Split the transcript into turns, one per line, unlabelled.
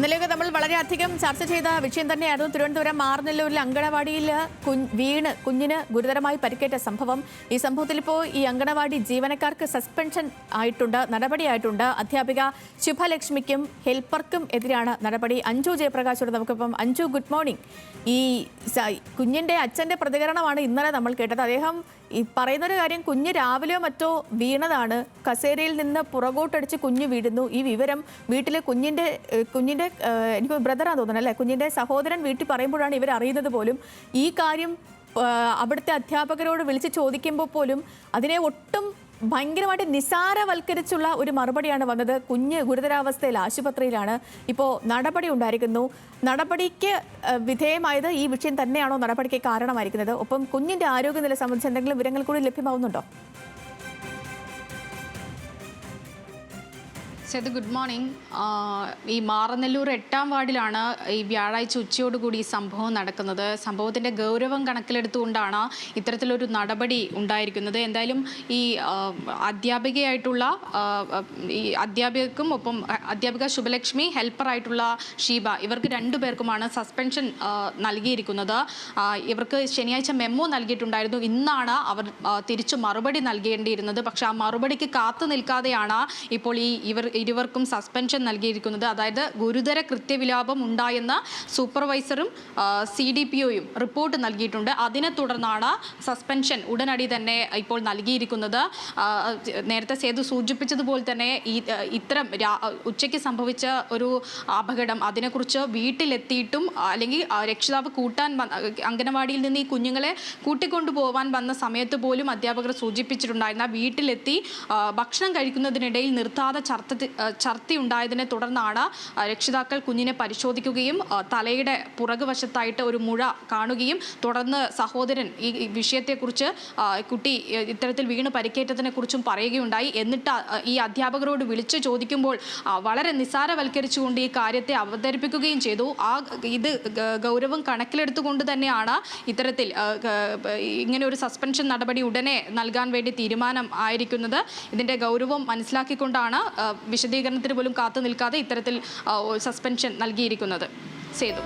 ഇന്നലെയൊക്കെ നമ്മൾ വളരെയധികം ചർച്ച ചെയ്ത വിഷയം തന്നെയായിരുന്നു തിരുവനന്തപുരം മാറനല്ലൂരിലെ അങ്കണവാടിയിൽ വീണ് കുഞ്ഞിന് ഗുരുതരമായി പരിക്കേറ്റ സംഭവം. ഈ സംഭവത്തിൽ ഇപ്പോൾ ഈ അങ്കണവാടി ജീവനക്കാർക്ക് സസ്പെൻഷൻ ആയിട്ടുണ്ട്, നടപടിയായിട്ടുണ്ട്. അധ്യാപിക ശുഭലക്ഷ്മിക്കും ഹെൽപ്പർക്കും എതിരാണ് നടപടി. അഞ്ജു ജയപ്രകാശോട് നമുക്കിപ്പം. Anju, good morning. ഈ കുഞ്ഞിൻ്റെ അച്ഛൻ്റെ പ്രതികരണമാണ് ഇന്നലെ നമ്മൾ കേട്ടത്. അദ്ദേഹം ഈ പറയുന്നൊരു കാര്യം, കുഞ്ഞ് രാവിലെയോ മറ്റോ വീണതാണ്, കസേരയിൽ നിന്ന് പുറകോട്ടടിച്ച് കുഞ്ഞ് വീഴുന്നു. ഈ വിവരം വീട്ടിലെ കുഞ്ഞിൻ്റെ എനിക്ക് ബ്രദറാന്ന് തോന്നുന്നു അല്ലേ, കുഞ്ഞിൻ്റെ സഹോദരൻ വീട്ടിൽ പറയുമ്പോഴാണ് ഇവർ അറിയുന്നത് പോലും. ഈ കാര്യം അവിടുത്തെ അധ്യാപകരോട് വിളിച്ച് ചോദിക്കുമ്പോൾ പോലും അതിനെ ഒട്ടും ഭയങ്കരമായിട്ട് നിസാരവൽക്കരിച്ചുള്ള ഒരു മറുപടിയാണ് വന്നത്. കുഞ്ഞ് ഗുരുതരാവസ്ഥയിൽ ആശുപത്രിയിലാണ്. ഇപ്പോൾ നടപടി ഉണ്ടായിരിക്കുന്നു. നടപടിക്ക് വിധേയമായത് ഈ വിഷയം തന്നെയാണോ നടപടിക്ക് കാരണമായിരിക്കുന്നത്? ഒപ്പം കുഞ്ഞിൻ്റെ ആരോഗ്യനില സംബന്ധിച്ച് എന്തെങ്കിലും വിവരങ്ങൾ കൂടി ലഭ്യമാവുന്നുണ്ടോ?
Sethu, good morning. ഈ മാറനല്ലൂർ 8-ാം വാർഡിലാണ് ഈ വ്യാഴാഴ്ച ഉച്ചയോടുകൂടി ഈ സംഭവം നടക്കുന്നത്. സംഭവത്തിൻ്റെ ഗൗരവം കണക്കിലെടുത്തുകൊണ്ടാണ് ഇത്തരത്തിലൊരു നടപടി ഉണ്ടായിരിക്കുന്നത്. എന്തായാലും ഈ അധ്യാപികയായിട്ടുള്ള ഈ അധ്യാപികക്കും ഒപ്പം അധ്യാപിക ശുഭലക്ഷ്മി, ഹെൽപ്പറായിട്ടുള്ള ഷീബ, ഇവർക്ക് 2 പേർക്കുമാണ് സസ്പെൻഷൻ നൽകിയിരിക്കുന്നത്. ഇവർക്ക് ശനിയാഴ്ച മെമ്മോ നൽകിയിട്ടുണ്ടായിരുന്നു. ഇന്നാണ് അവർ തിരിച്ചു മറുപടി നൽകേണ്ടിയിരുന്നത്. പക്ഷേ ആ മറുപടിക്ക് കാത്തു നിൽക്കാതെയാണ് ഇപ്പോൾ ഇരുവർക്കും സസ്പെൻഷൻ നൽകിയിരിക്കുന്നത്. അതായത് ഗുരുതര കൃത്യവിലാപം ഉണ്ടായെന്ന് സൂപ്പർവൈസറും CDPOയും റിപ്പോർട്ട് നൽകിയിട്ടുണ്ട്. അതിനെ തുടർന്നാണ് സസ്പെൻഷൻ ഉടനടി തന്നെ ഇപ്പോൾ നൽകിയിരിക്കുന്നത്. നേരത്തെ സേതു സൂചിപ്പിച്ചതുപോലെ തന്നെ ഇത്തരം ഉച്ചയ്ക്ക് സംഭവിച്ച ഒരു അപകടം, അതിനെക്കുറിച്ച് വീട്ടിലെത്തിയിട്ടും അല്ലെങ്കിൽ രക്ഷിതാവ് അംഗനവാടിയിൽ നിന്ന് ഈ കുഞ്ഞുങ്ങളെ കൂട്ടിക്കൊണ്ടുപോകാൻ വന്ന സമയത്ത് പോലും അധ്യാപകർ സൂചിപ്പിച്ചിട്ടുണ്ടായിരുന്ന വീട്ടിലെത്തി ഭക്ഷണം കഴിക്കുന്നതിനിടയിൽ നിർത്താതെ ഛർദി ഉണ്ടായതിനെ തുടർന്നാണ് രക്ഷിതാക്കൾ കുഞ്ഞിനെ പരിശോധിക്കുകയും തലയുടെ പുറകുവശത്തായിട്ട് ഒരു മുഴ കാണുകയും തുടർന്ന് സഹോദരൻ ഈ വിഷയത്തെക്കുറിച്ച് കുട്ടി ഇത്തരത്തിൽ വീണ് പരിക്കേറ്റതിനെ കുറിച്ചും പറയുകയുണ്ടായി. എന്നിട്ട് ഈ അധ്യാപകരോട് വിളിച്ചു ചോദിക്കുമ്പോൾ വളരെ നിസാരവൽക്കരിച്ചുകൊണ്ട് ഈ കാര്യത്തെ അവതരിപ്പിക്കുകയും ചെയ്തു. ഇത് ഗൗരവം കണക്കിലെടുത്തുകൊണ്ട് തന്നെയാണ് ഇത്തരത്തിൽ ഇങ്ങനെ ഒരു സസ്പെൻഷൻ നടപടി ഉടനെ നൽകാൻ വേണ്ടി തീരുമാനം ആയിരിക്കുന്നത്. ഇതിൻ്റെ ഗൗരവം മനസ്സിലാക്കിക്കൊണ്ടാണ് വിശദീകരണത്തിന് പോലും കാത്തു നിൽക്കാതെ ഇത്തരത്തിൽ സസ്പെൻഷൻ നൽകിയിരിക്കുന്നത്. സേതു.